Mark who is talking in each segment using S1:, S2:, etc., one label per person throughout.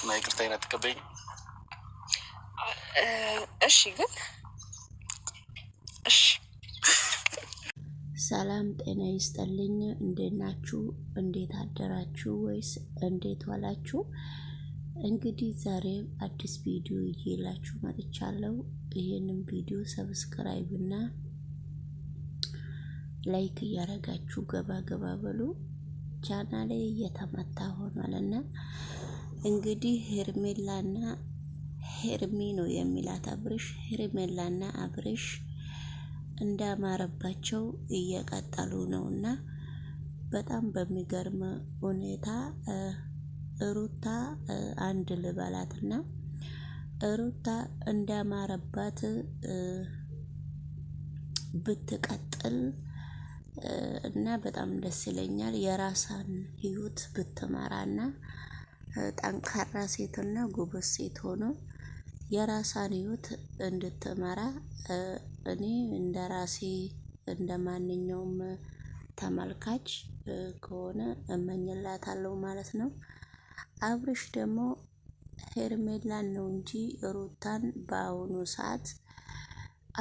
S1: እና ይቅርታ አይነት ተቀበይኝ።
S2: እሺ ግን እሺ።
S3: ሰላም ጤና ይስጥልኝ። እንዴት ናችሁ? እንዴት አደራችሁ? ወይስ እንዴት ዋላችሁ? እንግዲህ ዛሬ አዲስ ቪዲዮ ይዤላችሁ መጥቻለሁ። ይሄንን ቪዲዮ ሰብስክራይብ እና ላይክ እያረጋችሁ ገባ ገባ በሉ። ቻናሌ እየተመታ ሆኗልና እንግዲህ ሄርሜላና ሄርሚ ነው የሚላት አብርሽ። ሄርሜላና አብርሽ እንዳማረባቸው እየቀጠሉ ነውና በጣም በሚገርም ሁኔታ ሩታ አንድ ልበላትና ሩታ እንዳማረባት ብትቀጥል እና በጣም ደስ ይለኛል። የራሳን ህይወት ብትመራና ጠንካራ ሴትና ጎበዝ ሴት ሆኖ የራሳን ህይወት እንድትመራ እኔ እንደራሴ እንደማንኛውም ተመልካች ከሆነ እመኝላታለሁ ማለት ነው። አብርሽ ደግሞ ሄርሜላን ነው እንጂ ሩታን በአሁኑ ሰዓት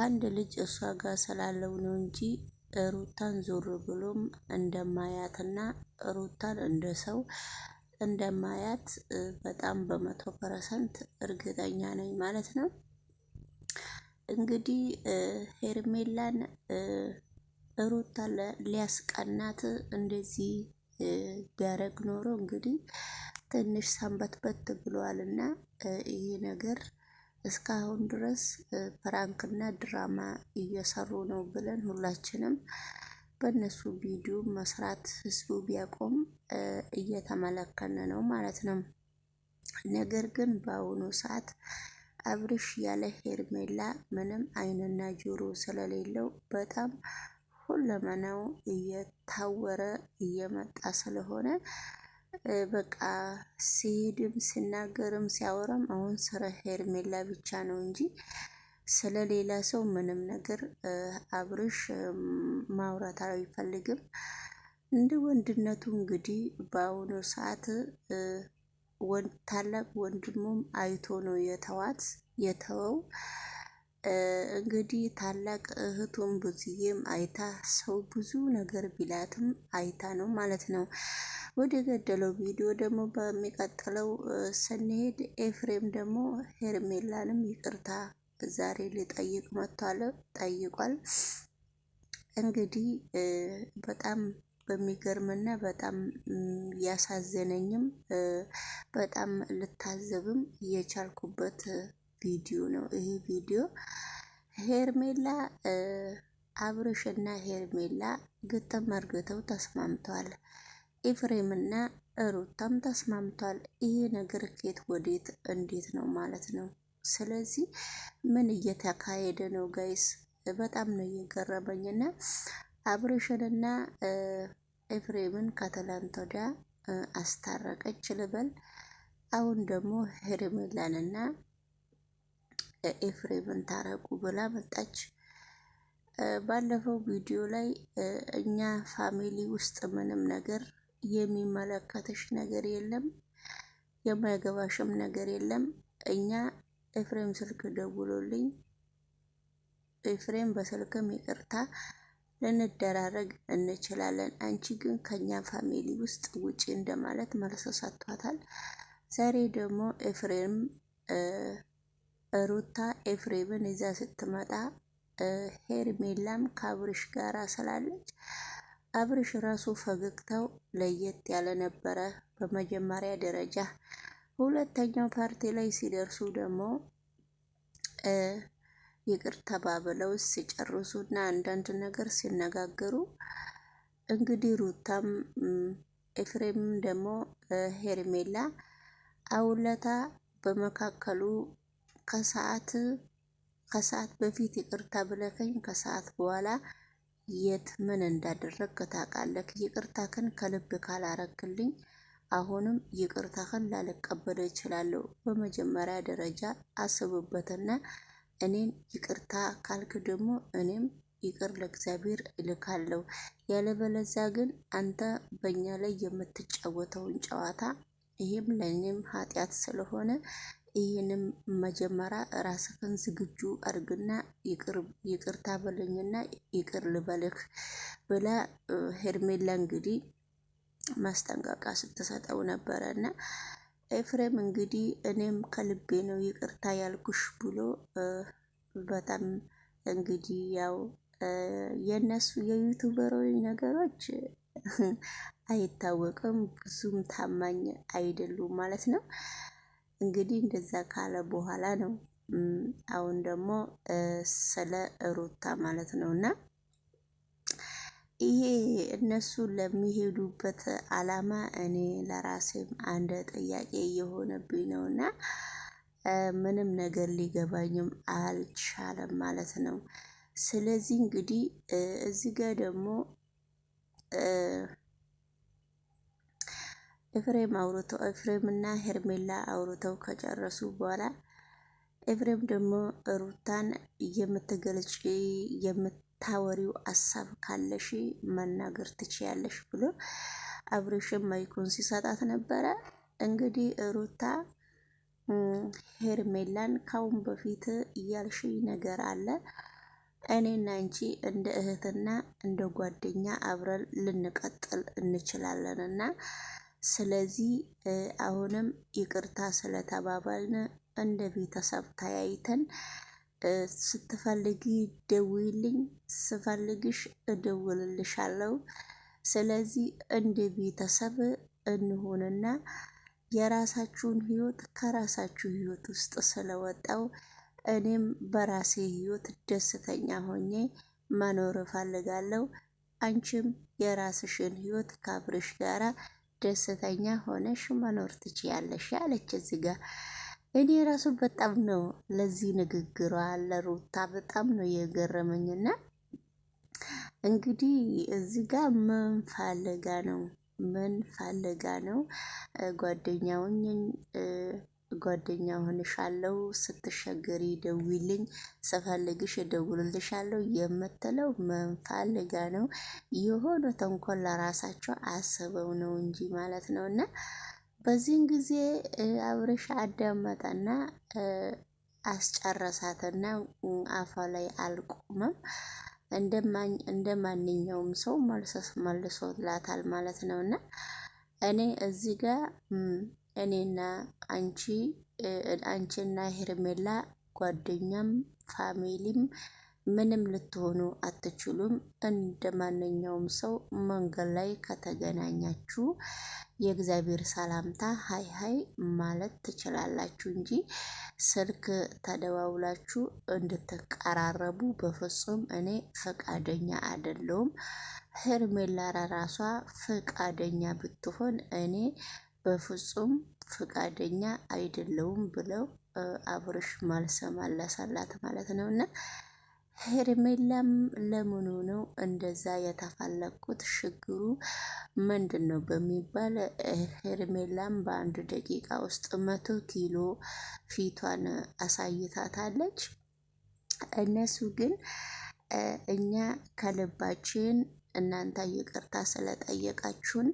S3: አንድ ልጅ እሷ ጋር ስላለው ነው እንጂ ሩታን ዞር ብሎም እንደማያትና ሩታን እንደ ሰው እንደማያት በጣም በ100% እርግጠኛ ነኝ ማለት ነው። እንግዲህ ሄርሜላን ሩታ ሊያስቀናት እንደዚህ ቢያረግ ኖሮ እንግዲህ ትንሽ ሰንበትበት ብሏልና ይሄ ነገር እስካሁን ድረስ ፕራንክና ድራማ እየሰሩ ነው ብለን ሁላችንም በእነሱ ቪዲዮ መስራት ህዝቡ ቢያቆም እየተመለከነ ነው ማለት ነው። ነገር ግን በአሁኑ ሰዓት አብርሽ ያለ ሄርሜላ ምንም አይንና ጆሮ ስለሌለው በጣም ሁለመናው እየታወረ እየመጣ ስለሆነ በቃ ሲሄድም ሲናገርም ሲያወራም አሁን ስለ ሄርሜላ ብቻ ነው እንጂ ስለሌላ ሰው ምንም ነገር አብርሽ ማውራት አይፈልግም። እንደ ወንድነቱ እንግዲህ በአሁኑ ሰዓት ታላቅ ወንድሙም አይቶ ነው የተወው። እንግዲህ ታላቅ እህቱም ብዙዬም አይታ ሰው ብዙ ነገር ቢላትም አይታ ነው ማለት ነው። ወደ ገደለው ቪዲዮ ደግሞ በሚቀጥለው ስንሄድ ኤፍሬም ደግሞ ሄርሜላንም ይቅርታ ዛሬ ሊጠይቅ መጥቷል፣ ጠይቋል። እንግዲህ በጣም በሚገርምና በጣም ያሳዘነኝም በጣም ልታዘብም የቻልኩበት ቪዲዮ ነው ይሄ ቪዲዮ። ሄርሜላ አብርሽና ሄርሜላ ግጥም አርግተው ተስማምተዋል። ኤፍሬምና ሩታም ተስማምተዋል። ይሄ ነገር ከየት ወዴት እንዴት ነው ማለት ነው? ስለዚህ ምን እየተካሄደ ነው ጋይስ? በጣም ነው የገረመኝና አብርሽንና ኤፍሬምን ከትላንት ወዲያ አስታረቀች ልበል። አሁን ደግሞ ሄርሜላንና ኤፍሬምን ታረቁ ብላ መጣች። ባለፈው ቪዲዮ ላይ እኛ ፋሚሊ ውስጥ ምንም ነገር የሚመለከተሽ ነገር የለም፣ የማይገባሽም ነገር የለም። እኛ ኤፍሬም ስልክ ደውሎልኝ ኤፍሬም በስልክም ይቅርታ ልንደራረግ እንችላለን፣ አንቺ ግን ከኛ ፋሚሊ ውስጥ ውጪ እንደማለት መልስ ሰጥቷታል። ዛሬ ደግሞ ኤፍሬም ሩታ ኤፍሬምን ይዛ ስትመጣ ሄርሜላም ከአብርሽ ጋር ስላለች አብርሽ ራሱ ፈገግታው ለየት ያለ ነበረ በመጀመሪያ ደረጃ። ሁለተኛው ፓርቲ ላይ ሲደርሱ ደግሞ ይቅርታ ባብለው ሲጨርሱና አንዳንድ ነገር ሲነጋገሩ እንግዲህ ሩታም ኤፍሬምም ደግሞ ሄርሜላ አውለታ በመካከሉ ከሰዓት በፊት ይቅርታ ብለከኝ ከሰዓት በኋላ የት ምን እንዳደረግክ ታውቃለህ? ይቅርታህን ከልብ ካላረክልኝ አሁንም ይቅርታህን ላልቀበል እችላለሁ። በመጀመሪያ ደረጃ አስብበትና እኔን ይቅርታ ካልክ ደግሞ እኔም ይቅር ለእግዚአብሔር እልካለሁ። ያለበለዚያ ግን አንተ በእኛ ላይ የምትጫወተውን ጨዋታ ይሄም ለእኔም ኃጢአት ስለሆነ ይህንም መጀመሪያ ራስህን ዝግጁ አድርግና ይቅርታ በለኝና ይቅር ልበልህ ብላ ሄርሜላ እንግዲህ ማስጠንቀቂያ ስትሰጠው ነበረና ኤፍሬም እንግዲህ እኔም ከልቤ ነው ይቅርታ ያልኩሽ ብሎ በጣም እንግዲህ ያው የነሱ የዩቱበሮች ነገሮች አይታወቅም፣ ብዙም ታማኝ አይደሉም ማለት ነው። እንግዲህ እንደዛ ካለ በኋላ ነው አሁን ደግሞ ስለ ሩታ ማለት ነውና ይሄ እነሱ ለሚሄዱበት አላማ እኔ ለራሴም አንድ ጥያቄ እየሆነብኝ ነውና ምንም ነገር ሊገባኝም አልቻለም ማለት ነው። ስለዚህ እንግዲህ እዚህ ጋር ደግሞ ኤፍሬም እና ሄርሜላ አውርተው ከጨረሱ በኋላ ኤፍሬም ደግሞ ሩታን የምትገልጪ የምታወሪው ሀሳብ ካለሽ መናገር ትችያለሽ ብሎ አብርሽም ማይኩን ሲሰጣት ነበረ። እንግዲህ ሩታ ሄርሜላን ካሁን በፊት እያልሽ ነገር አለ፣ እኔና አንቺ እንደ እህትና እንደ ጓደኛ አብረን ልንቀጥል እንችላለንና ስለዚህ አሁንም ይቅርታ ስለተባባልን እንደ ቤተሰብ ተያይተን ስትፈልጊ ደውይልኝ፣ ስፈልግሽ እደውልልሻለሁ። ስለዚህ እንደ ቤተሰብ እንሆንና የራሳችሁን ህይወት ከራሳችሁ ህይወት ውስጥ ስለወጣው እኔም በራሴ ህይወት ደስተኛ ሆኜ መኖር እፈልጋለሁ። አንቺም የራስሽን ህይወት ከአብርሽ ጋራ ደስተኛ ሆነሽ መኖር ትችያለሽ ያለች እዚህ ጋር እኔ ራሱ በጣም ነው ለዚህ ንግግሯ ለሩታ በጣም ነው የገረመኝና እንግዲህ እዚህ ጋር ምን ፈልጋ ነው ጓደኛ ሆንሻለሁ፣ ስትሸገሪ ደውይልኝ፣ ስፈልግሽ እደውልልሻለሁ የምትለው ምን ፈልጋ ነው? የሆነ ተንኮል ለራሳቸው አስበው ነው እንጂ ማለት ነው። እና በዚህን ጊዜ አብርሽ አዳመጠና አስጨረሳትና አፏ ላይ አልቆመም። እንደ ማንኛውም ሰው መልሶላታል ማለት ነው። እና እኔ እዚህ ጋር እኔና አንቺና ሄርሜላ ጓደኛም ፋሚሊም ምንም ልትሆኑ አትችሉም። እንደ ማንኛውም ሰው መንገድ ላይ ከተገናኛችሁ የእግዚአብሔር ሰላምታ ሀይ ሀይ ማለት ትችላላችሁ እንጂ ስልክ ተደዋውላችሁ እንድትቀራረቡ በፍጹም እኔ ፈቃደኛ አይደለሁም። ሄርሜላ ራሷ ፈቃደኛ ብትሆን እኔ በፍጹም ፈቃደኛ አይደለሁም ብለው አብርሽ መልስ መለሰላት ማለት ነው። እና ሄርሜላም ለምኑ ነው እንደዛ የተፈለኩት ችግሩ ምንድን ነው በሚባል ሄርሜላም በአንድ ደቂቃ ውስጥ 100 ኪሎ ፊቷን አሳይታታለች። እነሱ ግን እኛ ከልባችን እናንተ ይቅርታ ስለጠየቃችሁን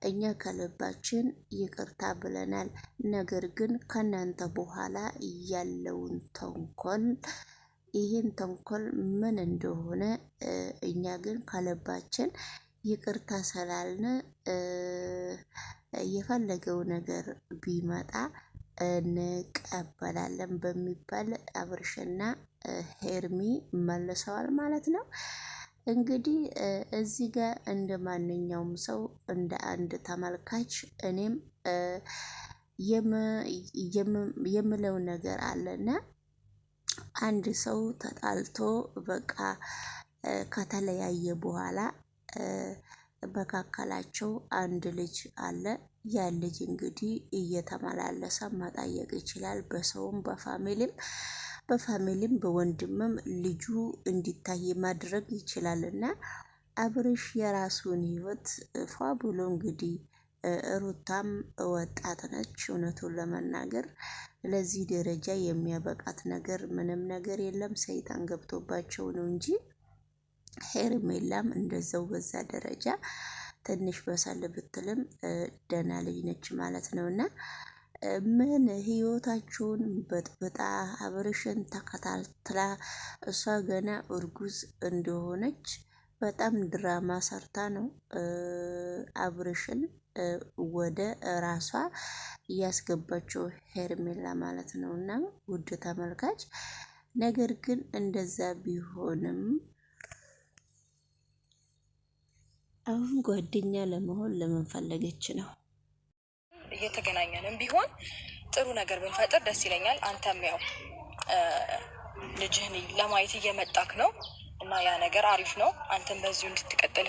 S3: እኛ ከልባችን ይቅርታ ብለናል። ነገር ግን ከእናንተ በኋላ ያለውን ተንኮል ይህን ተንኮል ምን እንደሆነ እኛ ግን ከልባችን ይቅርታ ስላልን የፈለገው ነገር ቢመጣ እንቀበላለን በሚባል አብርሽና ሄርሚ መልሰዋል ማለት ነው። እንግዲህ እዚህ ጋር እንደ ማንኛውም ሰው እንደ አንድ ተመልካች እኔም የምለው ነገር አለና አንድ ሰው ተጣልቶ በቃ ከተለያየ በኋላ መካከላቸው አንድ ልጅ አለ። ያ ልጅ እንግዲህ እየተመላለሰ መጠየቅ ይችላል። በሰውም በፋሚሊም በወንድምም ልጁ እንዲታይ ማድረግ ይችላልና አብርሽ የራሱን ህይወት ፏ ብሎ እንግዲህ ሩታም ወጣት ነች። እውነቱን ለመናገር ለዚህ ደረጃ የሚያበቃት ነገር ምንም ነገር የለም። ሰይጣን ገብቶባቸው ነው እንጂ ሄርሜላም እንደዛው በዛ ደረጃ ትንሽ በሰል ብትልም ደህና ልጅ ነች ማለት ነውና ምን ህይወታቸውን በጥብጣ አብርሽን ተከታትላ እሷ ገና እርጉዝ እንደሆነች በጣም ድራማ ሰርታ ነው አብርሽን ወደ ራሷ እያስገባቸው ሄርሜላ ማለት ነውና ውድ ተመልካች። ነገር ግን እንደዛ ቢሆንም አሁን ጓደኛ ለመሆን ለምን ፈለገች ነው?
S1: እየተገናኘንም ቢሆን ጥሩ ነገር ብንፈጥር ደስ ይለኛል። አንተም ያው ልጅህን ለማየት እየመጣክ ነው እና ያ ነገር አሪፍ ነው። አንተም በዚሁ እንድትቀጥል